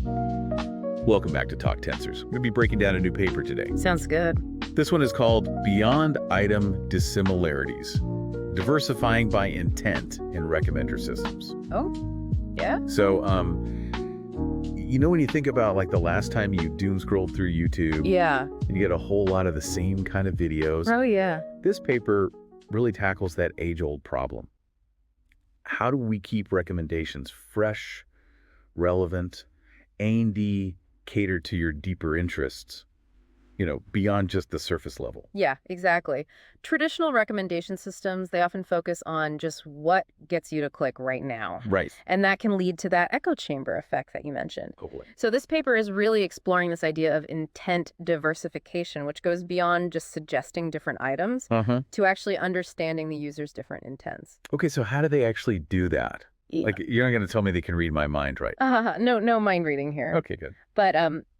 Welcome back to Talk Tensors. We're going to be breaking down a new paper today. Sounds good. This one is called Beyond Item Dissimilarities, Diversifying by Intent in Recommender Systems. Oh, yeah? So, when you think about like the last time you doom scrolled through YouTube, Yeah. and you get a whole lot of the same kind of videos. Oh, yeah. This paper really tackles that age-old problem. How do we keep recommendations fresh, relevant, A&D cater to your deeper interests, beyond just the surface level? Yeah, exactly. Traditional recommendation systems, they often focus on just what gets you to click right now. Right. And that can lead to that echo chamber effect that you mentioned. Totally. So this paper is really exploring this idea of intent diversification, which goes beyond just suggesting different items to actually understanding the user's different intents. Okay, so how do they actually do that? Yeah. Like, you're not going to tell me they can read my mind, right? No mind reading here. Okay, good. But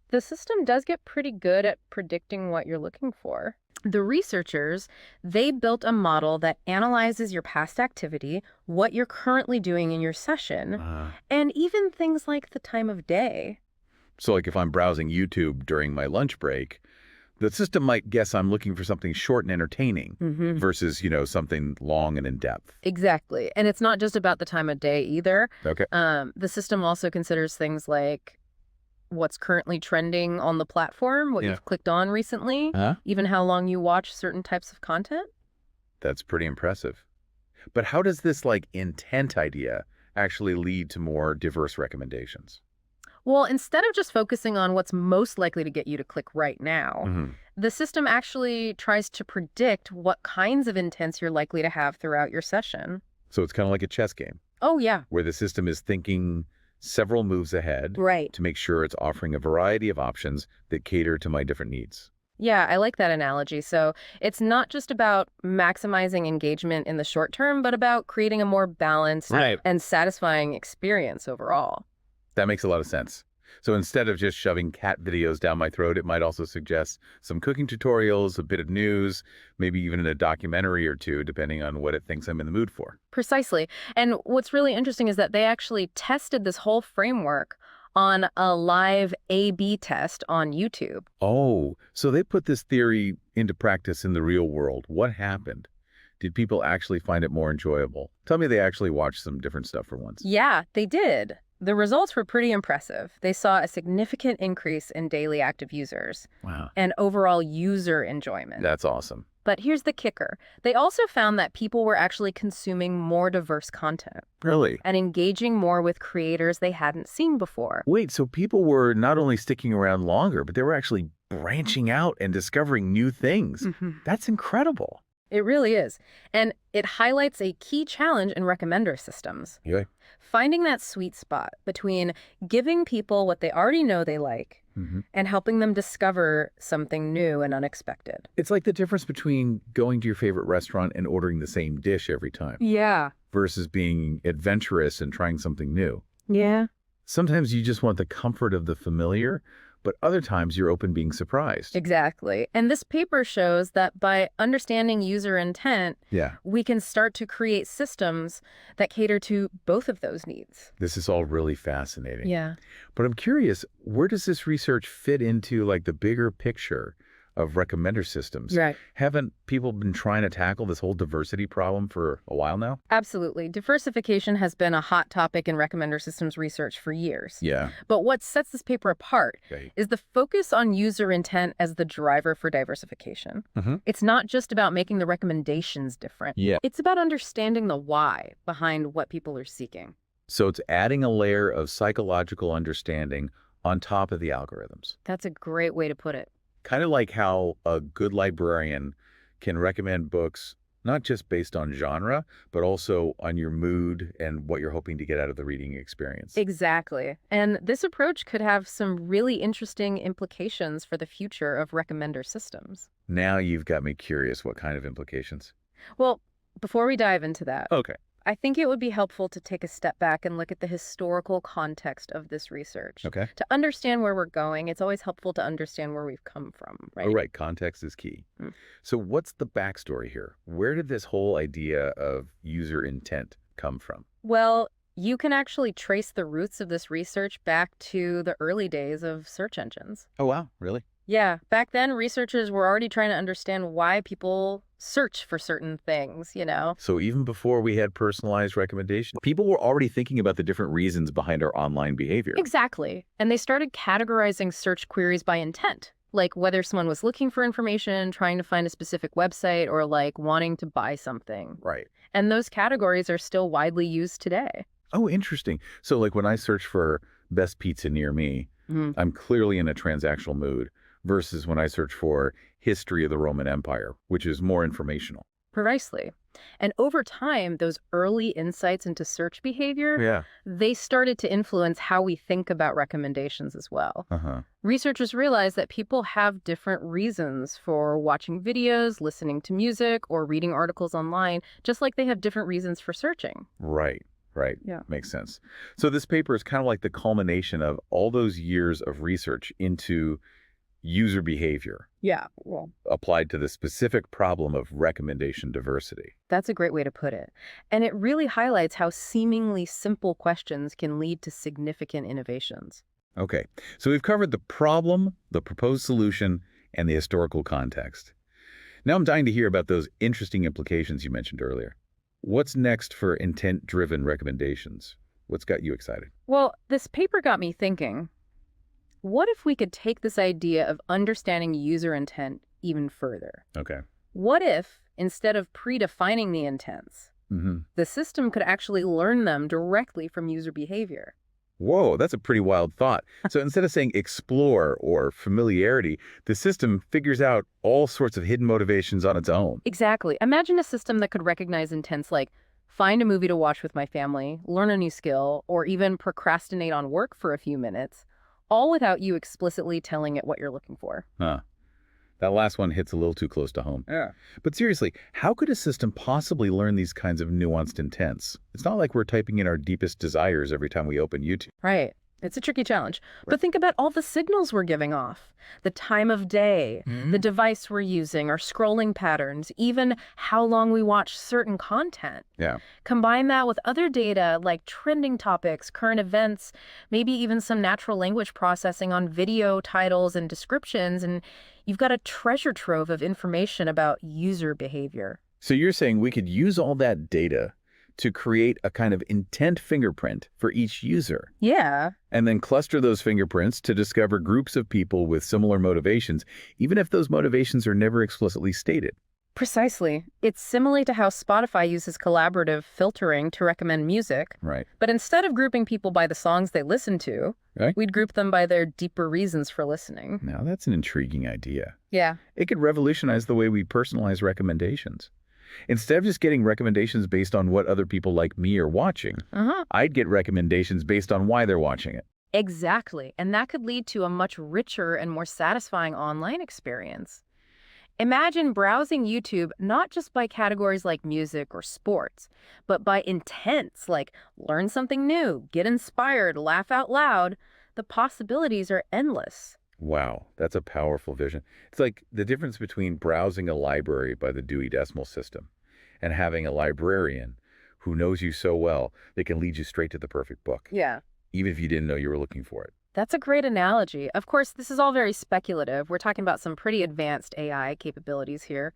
the system does get pretty good at predicting what you're looking for. The researchers, they built a model that analyzes your past activity, what you're currently doing in your session, and even things like the time of day. So like if I'm browsing YouTube during my lunch break, the system might guess I'm looking for something short and entertaining versus, something long and in-depth. Exactly. And it's not just about the time of day either. Okay. The system also considers things like what's currently trending on the platform, what you've clicked on recently, even how long you watch certain types of content. That's pretty impressive. But how does this intent idea actually lead to more diverse recommendations? Well, instead of just focusing on what's most likely to get you to click right now, the system actually tries to predict what kinds of intents you're likely to have throughout your session. So it's kind of like a chess game. Oh, yeah. Where the system is thinking several moves ahead to make sure it's offering a variety of options that cater to my different needs. Yeah, I like that analogy. So it's not just about maximizing engagement in the short term, but about creating a more balanced and satisfying experience overall. That makes a lot of sense. So instead of just shoving cat videos down my throat, it might also suggest some cooking tutorials, a bit of news, maybe even a documentary or two, depending on what it thinks I'm in the mood for. Precisely. And what's really interesting is that they actually tested this whole framework on a live A/B test on YouTube. Oh, so they put this theory into practice in the real world. What happened? Did people actually find it more enjoyable? Tell me they actually watched some different stuff for once. Yeah, they did. The results were pretty impressive. They saw a significant increase in daily active users. Wow. And overall user enjoyment. That's awesome. But here's the kicker. They also found that people were actually consuming more diverse content. Really? And engaging more with creators they hadn't seen before. Wait, so people were not only sticking around longer, but they were actually branching out and discovering new things. That's incredible. It really is. And it highlights a key challenge in recommender systems. Yeah. Finding that sweet spot between giving people what they already know they like and helping them discover something new and unexpected. It's like the difference between going to your favorite restaurant and ordering the same dish every time. Yeah. Versus being adventurous and trying something new. Yeah. Sometimes you just want the comfort of the familiar, but other times you're open being surprised. Exactly. And this paper shows that by understanding user intent, we can start to create systems that cater to both of those needs. This is all really fascinating. Yeah. But I'm curious, where does this research fit into the bigger picture of recommender systems? Right. Haven't people been trying to tackle this whole diversity problem for a while now? Absolutely. Diversification has been a hot topic in recommender systems research for years. Yeah. But what sets this paper apart is the focus on user intent as the driver for diversification. It's not just about making the recommendations different. It's about understanding the why behind what people are seeking. So it's adding a layer of psychological understanding on top of the algorithms. That's a great way to put it. Kind of like how a good librarian can recommend books not just based on genre, but also on your mood and what you're hoping to get out of the reading experience. Exactly. And this approach could have some really interesting implications for the future of recommender systems. Now you've got me curious. What kind of implications? Well, before we dive into that, Okay. I think it would be helpful to take a step back and look at the historical context of this research. Okay. To understand where we're going, it's always helpful to understand where we've come from, right? Oh, right. Context is key. So what's the backstory here? Where did this whole idea of user intent come from? Well, You can actually trace the roots of this research back to the early days of search engines. Oh, wow. Really? Yeah, back then researchers were already trying to understand why people search for certain things. So even before we had personalized recommendations, people were already thinking about the different reasons behind our online behavior. Exactly. And they started categorizing search queries by intent, like whether someone was looking for information, trying to find a specific website, or like wanting to buy something. Right. And those categories are still widely used today. Oh, interesting. So like when I search for best pizza near me, Mhm. I'm clearly in a transactional mood versus when I search for history of the Roman Empire, which is more informational. Precisely. And over time, those early insights into search behavior, Yeah. they started to influence how we think about recommendations as well. Uh-huh. Researchers realized that people have different reasons for watching videos, listening to music, or reading articles online, just like they have different reasons for searching. Right. Right. Yeah. Makes sense. So this paper is kind of like the culmination of all those years of research into user behavior Yeah, well, applied to the specific problem of recommendation diversity. that's a great way to put it. And it really highlights how seemingly simple questions can lead to significant innovations. Okay, so we've covered the problem, the proposed solution, and the historical context. Now I'm dying to hear about those interesting implications you mentioned earlier. What's next for intent-driven recommendations? What's got you excited? Well, this paper got me thinking, what if we could take this idea of understanding user intent even further? Okay. What if, instead of predefining the intents, Mm-hmm. the system could actually learn them directly from user behavior? Whoa, that's a pretty wild thought. So instead of saying explore or familiarity, the system figures out all sorts of hidden motivations on its own. Exactly. Imagine a system that could recognize intents like find a movie to watch with my family, learn a new skill, or even procrastinate on work for a few minutes, all without you explicitly telling it what you're looking for. Huh. That last one hits a little too close to home. Yeah. But seriously, how could a system possibly learn these kinds of nuanced intents? It's not like we're typing in our deepest desires every time we open YouTube. Right. It's a tricky challenge. But think about all the signals we're giving off. The time of day, the device we're using, our scrolling patterns, even how long we watch certain content. Yeah. Combine that with other data like trending topics, current events, maybe even some natural language processing on video titles and descriptions, and you've got a treasure trove of information about user behavior. So you're saying we could use all that data to create a kind of intent fingerprint for each user, Yeah. and then cluster those fingerprints to discover groups of people with similar motivations, even if those motivations are never explicitly stated. Precisely. It's similar to how Spotify uses collaborative filtering to recommend music, Right. but instead of grouping people by the songs they listen to, Right. we'd group them by their deeper reasons for listening. Now that's an intriguing idea. Yeah. It could revolutionize the way we personalize recommendations. Instead of just getting recommendations based on what other people like me are watching, Uh-huh. I'd get recommendations based on why they're watching it. Exactly. And that could lead to a much richer and more satisfying online experience. Imagine browsing YouTube not just by categories like music or sports, but by intents like learn something new, get inspired, laugh out loud. The possibilities are endless. Wow, that's a powerful vision. It's like the difference between browsing a library by the Dewey Decimal System and having a librarian who knows you so well they can lead you straight to the perfect book, Yeah. even if you didn't know you were looking for it. That's a great analogy. Of course, this is all very speculative. We're talking about some pretty advanced AI capabilities here.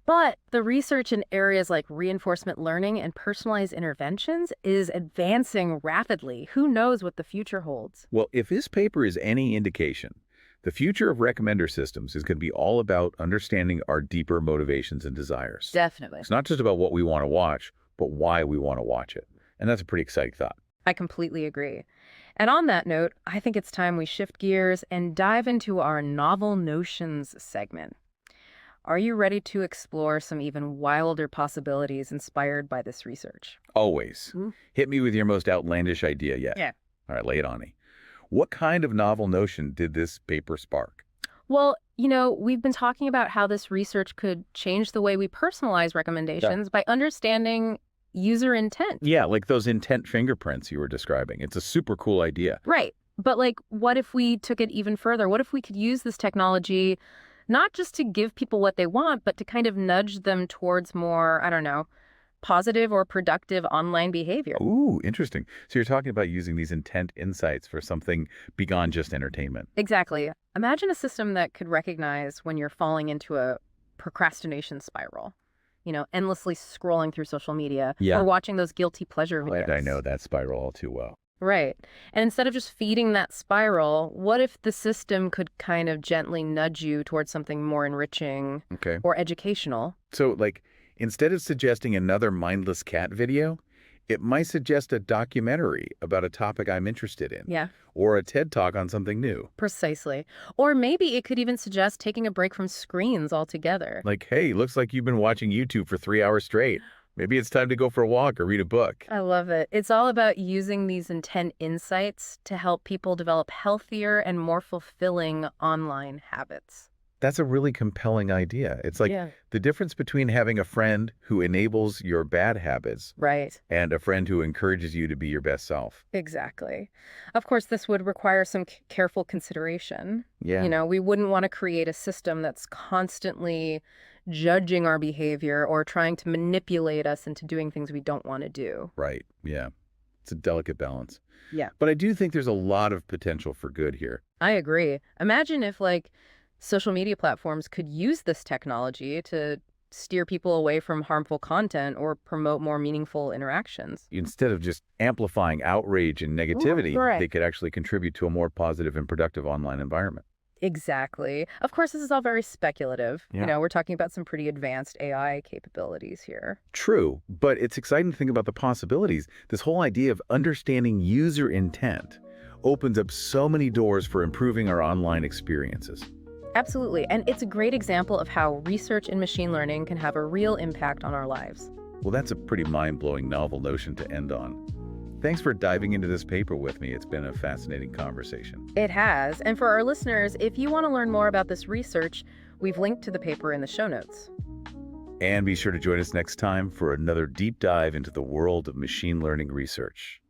But the research in areas like reinforcement learning and personalized interventions is advancing rapidly. Who knows what the future holds? Well, if this paper is any indication, the future of recommender systems is going to be all about understanding our deeper motivations and desires. Definitely. It's not just about what we want to watch, but why we want to watch it. And that's a pretty exciting thought. I completely agree. And on that note, I think it's time we shift gears and dive into our novel notions segment. Are you ready to explore some even wilder possibilities inspired by this research? Always. Hmm? Hit me with your most outlandish idea yet. Yeah. All right, lay it on me. What kind of novel notion did this paper spark? Well, we've been talking about how this research could change the way we personalize recommendations by understanding user intent. Yeah, like those intent fingerprints you were describing. It's a super cool idea. Right. But what if we took it even further? What if we could use this technology not just to give people what they want, but to kind of nudge them towards more, I don't know, positive or productive online behavior. Ooh, interesting. So you're talking about using these intent insights for something beyond just entertainment. Exactly. Imagine a system that could recognize when you're falling into a procrastination spiral, endlessly scrolling through social media or Yeah. watching those guilty pleasure And I videos. know that spiral all too well. Right. And instead of just feeding that spiral, what if the system could kind of gently nudge you towards something more enriching Okay. or educational? So, like, instead of suggesting another mindless cat video, it might suggest a documentary about a topic I'm interested in, Yeah, or a TED Talk on something new. precisely. Or maybe it could even suggest taking a break from screens altogether. Like, hey, looks like you've been watching YouTube for 3 hours straight. Maybe it's time to go for a walk or read a book. I love it. It's all about using these intent insights to help people develop healthier and more fulfilling online habits. That's a really compelling idea. It's like Yeah. the difference between having a friend who enables your bad habits Right. and a friend who encourages you to be your best self. Exactly. Of course, this would require some careful consideration. Yeah. We wouldn't want to create a system that's constantly judging our behavior or trying to manipulate us into doing things we don't want to do. Right. Yeah. It's a delicate balance. Yeah. But I do think there's a lot of potential for good here. I agree. Imagine if, social media platforms could use this technology to steer people away from harmful content or promote more meaningful interactions. Instead of just amplifying outrage and negativity, Right. they could actually contribute to a more positive and productive online environment. Exactly. Of course, this is all very speculative. Yeah. We're talking about some pretty advanced AI capabilities here. True, but it's exciting to think about the possibilities. This whole idea of understanding user intent opens up so many doors for improving our online experiences. Absolutely. And it's a great example of how research in machine learning can have a real impact on our lives. Well, that's a pretty mind-blowing novel notion to end on. Thanks for diving into this paper with me. It's been a fascinating conversation. It has. And for our listeners, if you want to learn more about this research, we've linked to the paper in the show notes. And be sure to join us next time for another deep dive into the world of machine learning research.